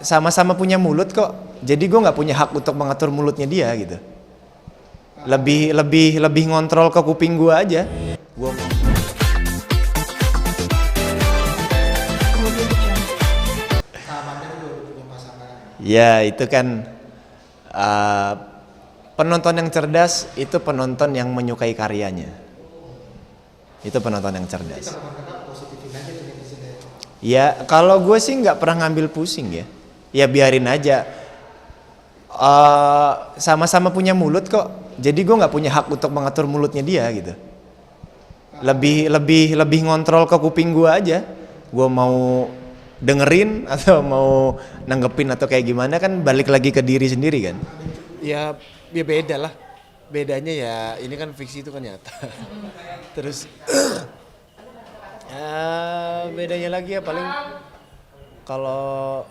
Sama-sama punya mulut kok. Jadi gue nggak punya hak untuk mengatur mulutnya dia gitu. Lebih ngontrol ke kuping gue aja. Gua Ya itu kan uh, penonton yang cerdas itu penonton yang menyukai karyanya. Itu penonton yang cerdas. Ya kalau gue sih nggak pernah ngambil pusing ya. Ya biarin aja. Sama-sama punya mulut kok. Jadi gue nggak punya hak untuk mengatur mulutnya dia gitu. Lebih ngontrol ke kuping gue aja. Gue mau dengerin atau mau nanggepin atau kayak gimana kan balik lagi ke diri sendiri kan. Ya, ya beda lah. Bedanya ya ini kan fiksi itu kan nyata. Terus ya bedanya lagi ya paling kalau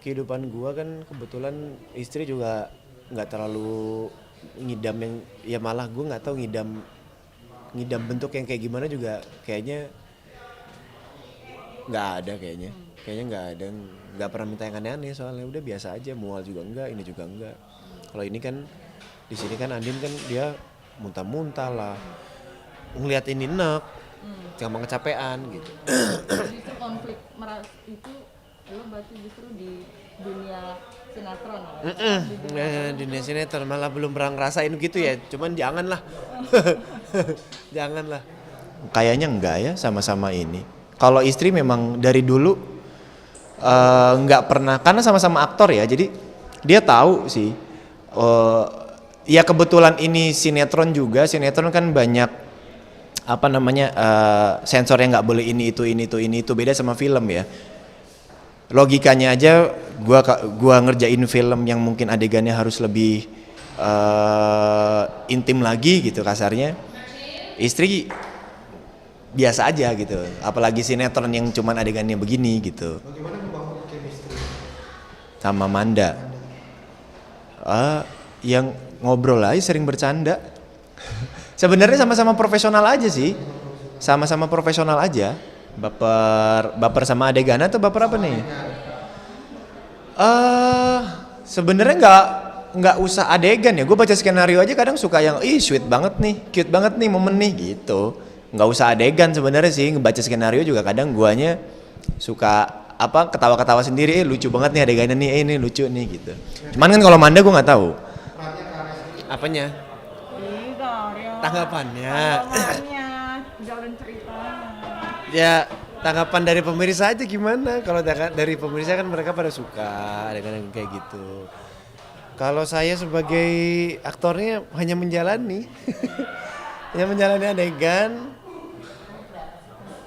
kehidupan gua kan kebetulan istri juga nggak terlalu ngidam yang ya malah gua nggak tahu ngidam bentuk yang kayak gimana juga kayaknya nggak ada kayaknya nggak pernah minta yang aneh-aneh soalnya udah biasa aja mual juga enggak ini juga enggak. Kalau ini kan di sini kan Andin kan dia muntah-muntah lah ngeliat ini enak gampang kecapean gitu. Justru konflik meras itu lo berarti justru di dunia sinetron Dunia sinetron malah belum pernah ngerasain gitu ya cuman janganlah janganlah Kayaknya enggak ya sama-sama ini. Kalau istri memang dari dulu nggak pernah karena sama-sama aktor ya. Jadi dia tahu sih. Ya kebetulan ini sinetron juga. Sinetron kan banyak apa namanya sensor yang nggak boleh ini itu beda sama film ya. Logikanya aja gua ngerjain film yang mungkin adegannya harus lebih intim lagi gitu kasarnya. Istri biasa aja gitu, apalagi sinetron yang cuman adegannya begini gitu. Bagaimana membangun chemistry? Sama Manda, yang ngobrol aja sering bercanda. Sebenarnya sama-sama profesional aja sih, sama-sama profesional aja. Baper sama adegan atau baper apa nih? Sebenarnya nggak usah adegan ya. Gue baca skenario aja kadang suka yang sweet banget nih, cute banget nih momen nih gitu. Nggak usah adegan sebenarnya sih, ngebaca skenario juga kadang guanya suka apa ketawa-ketawa sendiri, lucu banget nih adegannya nih, ini lucu nih gitu. Cuman kan kalau Manda gue nggak tahu. apanya tanggapannya tanggapannya jalan cerita ya tanggapan dari pemirsa aja gimana. Kalau dari pemirsa kan mereka pada suka dengan kayak gitu. Kalau saya sebagai aktornya hanya menjalani hanya menjalani adegan,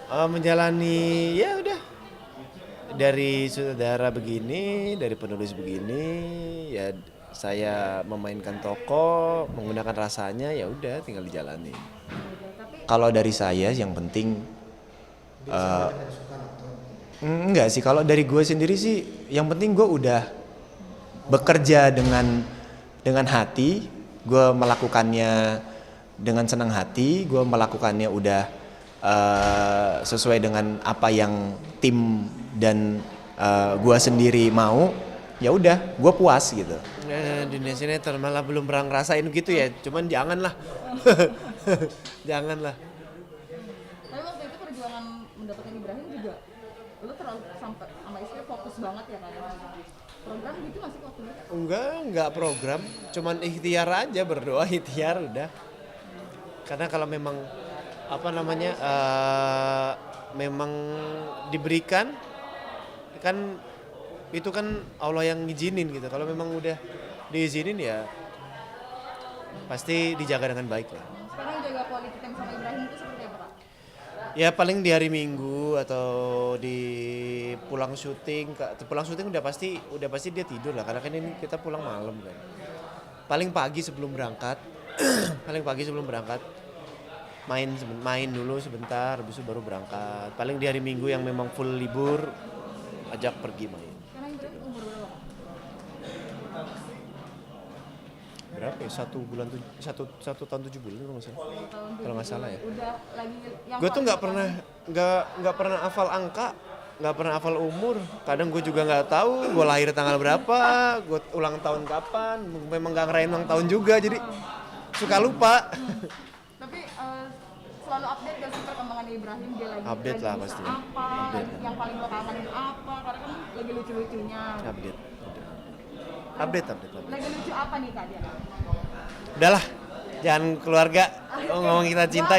menjalani ya udah dari sutradara begini, dari penulis begini, ya saya memainkan tokoh menggunakan rasanya, ya udah tinggal dijalani. Kalau dari saya yang penting enggak sih, kalau dari gue sendiri sih yang penting gue udah bekerja dengan hati, gue melakukannya dengan senang hati, gue melakukannya udah sesuai dengan apa yang tim dan gue sendiri mau, ya udah gue puas gitu. Dunia sinetron malah belum pernah ngerasain gitu ya, cuman janganlah janganlah. tapi waktu itu perjuangan mendapatkan Ibrahim juga lo terlalu sampai sama istri fokus banget ya kan program gitu masih waktu itu Enggak program, cuman ikhtiar aja, berdoa ikhtiar udah. Karena kalau memang apa namanya memang diberikan kan itu kan Allah yang ngizinin gitu. Kalau memang udah diizinin ya pasti dijaga dengan baik lah. sekarang jaga quality time sama Ibrahim itu seperti apa Kak? Ya paling di hari Minggu atau di pulang syuting udah pasti dia tidur lah karena kan ini kita pulang malam kan. Paling pagi sebelum berangkat main dulu sebentar habis itu baru berangkat. Paling di hari Minggu yang memang full libur ajak pergi main. Sekarang itu umur berapa? Berapa ya? Satu tahun 7 bulan kalau nggak salah ya. Udah lagi yang Gue tuh nggak pernah hafal angka nggak pernah hafal umur. Kadang gue juga nggak tahu gue lahir tanggal berapa, gue ulang tahun kapan. Memang nggak ngerayain ulang tahun juga, jadi suka lupa. Tapi selalu update gak sih perkembangan Ibrahim, dia lagi Update lah bisa pasti. apa, Update. yang paling lo kangenin apa, karena kan lagi lucu-lucunya. Update. Lagi lucu apa nih Kak dia? Udahlah, jangan keluarga. Ngomong kita cinta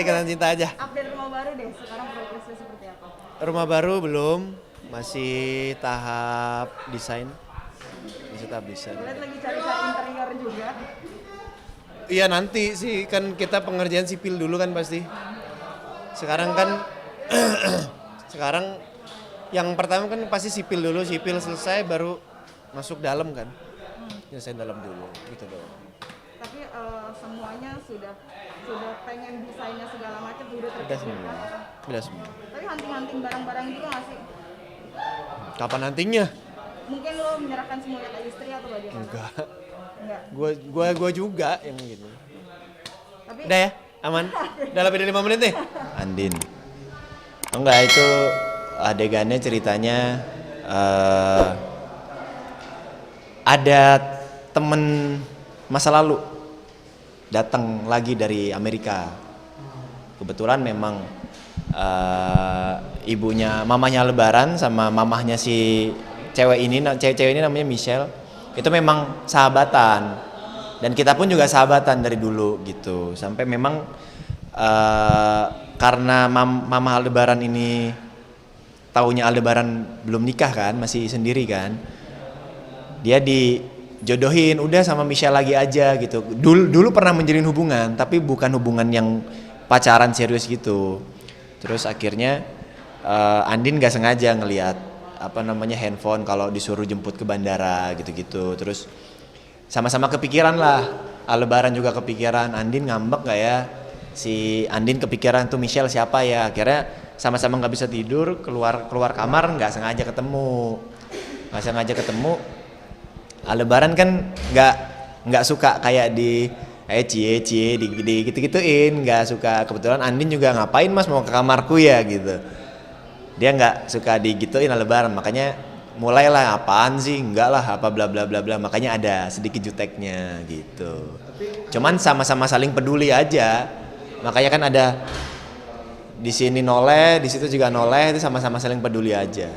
aja. Update rumah baru deh, sekarang progresnya seperti apa? Rumah baru belum, masih tahap desain. Lihat lagi cari-cari interior juga. Iya nanti sih, kan kita pengerjaan sipil dulu kan pasti. Sekarang kan, sekarang yang pertama kan pasti sipil dulu, sipil selesai baru masuk dalam kan. Nyelesain dalam dulu, gitu doang. Tapi semuanya sudah pengen desainnya segala macam udah terpikirkan. Udah semua. Tapi hunting barang-barang juga nggak sih? Kapan nantinya? Mungkin lo menyerahkan semuanya ke istri atau bagaimana? Enggak. Enggak. Gua juga yang gini. Tapi Udah ya, aman. Udah lebih dari 5 menit nih. Andin. Enggak, itu adegannya ceritanya ada temen masa lalu datang lagi dari Amerika. Kebetulan memang ibunya, mamahnya Lebaran sama mamahnya si cewek ini namanya Michelle. Itu memang sahabatan. Dan kita pun juga sahabatan dari dulu gitu. Sampai memang karena Mama Aldebaran ini taunya Aldebaran belum nikah kan, masih sendiri kan. Dia dijodohin udah sama Michelle lagi aja gitu. Dulu pernah menjalin hubungan, tapi bukan hubungan yang pacaran serius gitu. Terus akhirnya Andin gak sengaja ngelihat handphone kalau disuruh jemput ke bandara gitu-gitu. Terus sama-sama kepikiran lah. Aldebaran juga kepikiran, Andin ngambek gak ya? Si Andin kepikiran tuh Michelle siapa ya? Akhirnya sama-sama nggak bisa tidur, keluar kamar nggak sengaja ketemu. Aldebaran kan nggak suka kayak di cie di gitu-gituin, nggak suka. Kebetulan Andin juga ngapain mas mau ke kamarku ya gitu. Dia nggak suka digituin Aldebaran, makanya mulailah apaan sih, enggak lah apa bla bla bla bla, makanya ada sedikit juteknya gitu. Cuman sama-sama saling peduli aja, makanya kan ada di sini noleh, di situ juga noleh, itu sama-sama saling peduli aja.